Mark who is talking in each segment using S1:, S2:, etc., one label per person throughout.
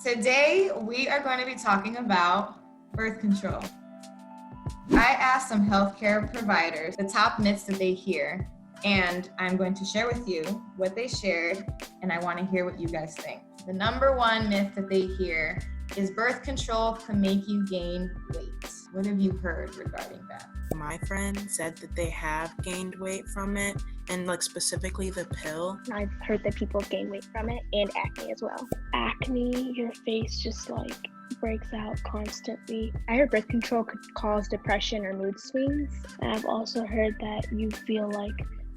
S1: Today, we are going to be talking about birth control. I asked some healthcare providers the top myths that they hear, and I'm going to share with you what they shared, and I want to hear what you guys think. The number one myth that they hear is birth control can make you gain weight. What have you heard regarding that?
S2: My friend said that they have gained weight from it, and specifically the pill.
S3: I've heard that people gain weight from it and acne as well. Acne, your face just breaks out constantly. I heard birth control could cause depression or mood swings. And I've also heard that you feel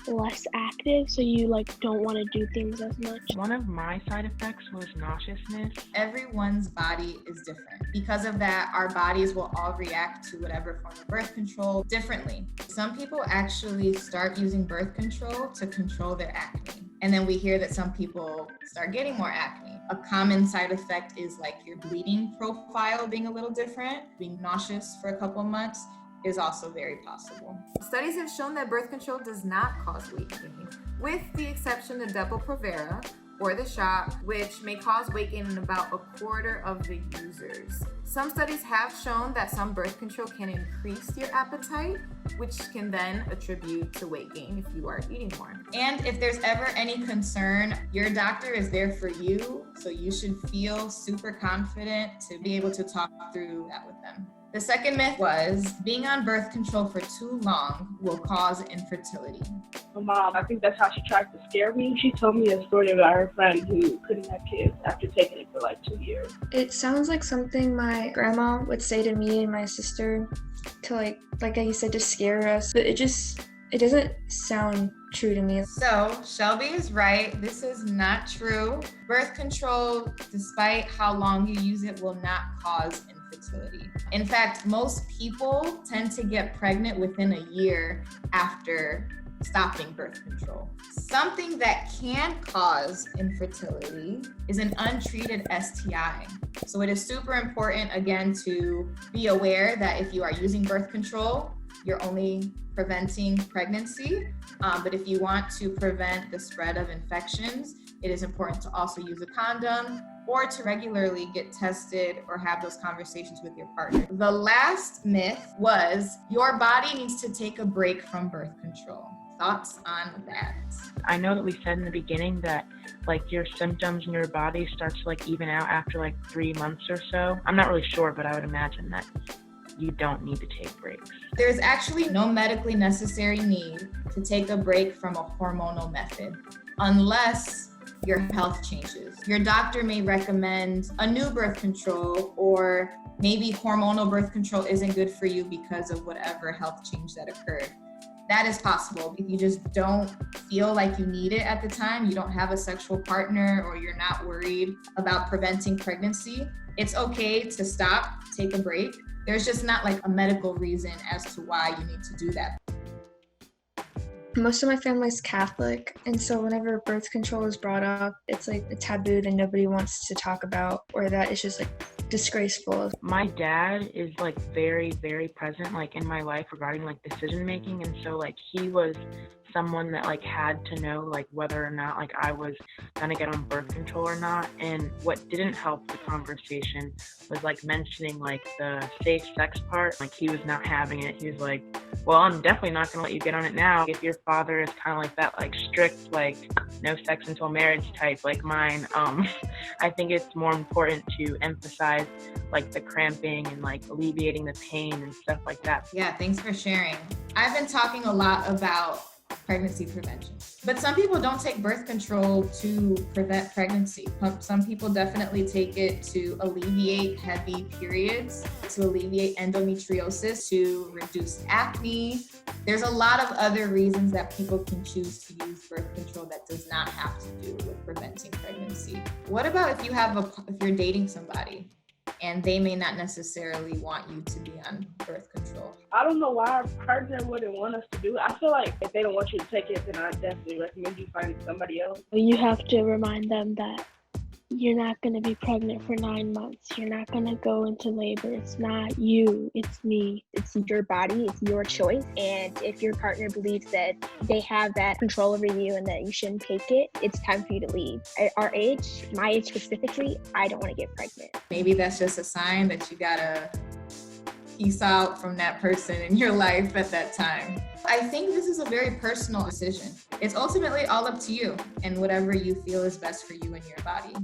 S3: less active, so you don't want to do things as much.
S4: One of my side effects was nauseousness.
S1: Everyone's body is different. Because of that, our bodies will all react to whatever form of birth control differently. Some people actually start using birth control to control their acne. And then we hear that some people start getting more acne. A common side effect is your bleeding profile being a little different. Being nauseous for a couple of months is also very possible.
S5: Studies have shown that birth control does not cause weight gain, with the exception of Depo-Provera, or the shot, which may cause weight gain in about a quarter of the users. Some studies have shown that some birth control can increase your appetite, which can then attribute to weight gain if you are eating more.
S1: And if there's ever any concern, your doctor is there for you, so you should feel super confident to be able to talk through that with them. The second myth was being on birth control for too long will cause infertility.
S6: My mom, I think that's how she tried to scare me. She told me a story about her friend who couldn't have kids after taking it for 2 years.
S7: It sounds like something my grandma would say to me and my sister to like you said, to scare us, but it doesn't sound true to me.
S1: So Shelby is right. This is not true. Birth control, despite how long you use it, will not cause infertility. In fact, most people tend to get pregnant within a year after stopping birth control. Something that can cause infertility is an untreated STI. So it is super important, again, to be aware that if you are using birth control, you're only preventing pregnancy. But if you want to prevent the spread of infections, it is important to also use a condom or to regularly get tested or have those conversations with your partner. The last myth was your body needs to take a break from birth control. Thoughts on that?
S4: I know that we said in the beginning that your symptoms in your body starts to even out after 3 months or so. I'm not really sure, but I would imagine that you don't need to take breaks.
S1: There's actually no medically necessary need to take a break from a hormonal method unless your health changes. Your doctor may recommend a new birth control, or maybe hormonal birth control isn't good for you because of whatever health change that occurred. That is possible. If you just don't feel like you need it at the time, you don't have a sexual partner, or you're not worried about preventing pregnancy, it's okay to stop, take a break. There's just not a medical reason as to why you need to do that.
S7: Most of my family's Catholic, and so whenever birth control is brought up, it's a taboo that nobody wants to talk about, or that it's just disgraceful.
S4: My dad is very, very present in my life regarding decision making, and so he was someone that had to know whether or not I was gonna get on birth control or not. And what didn't help the conversation was mentioning the safe sex part. He was not having it. He was well, I'm definitely not gonna let you get on it now. If your father is kind of that strict no sex until marriage type like mine, I think it's more important to emphasize the cramping and alleviating the pain and stuff like that.
S1: Yeah, thanks for sharing. I've been talking a lot about pregnancy prevention, but some people don't take birth control to prevent pregnancy. Some people definitely take it to alleviate heavy periods, to alleviate endometriosis, to reduce acne. There's a lot of other reasons that people can choose to use birth control that does not have to do with preventing pregnancy. What about if you're dating somebody and they may not necessarily want you to be on birth control?
S6: I don't know why our partner wouldn't want us to do it. I feel like if they don't want you to take it, then I definitely recommend you finding somebody else.
S3: You have to remind them that You're not going to be pregnant for 9 months. You're not going to go into labor. It's not you, it's me.
S8: It's your body, it's your choice. And if your partner believes that they have that control over you and that you shouldn't take it, it's time for you to leave. At our age, my age specifically, I don't want to get pregnant.
S1: Maybe that's just a sign that you gotta peace out from that person in your life at that time. I think this is a very personal decision. It's ultimately all up to you and whatever you feel is best for you and your body.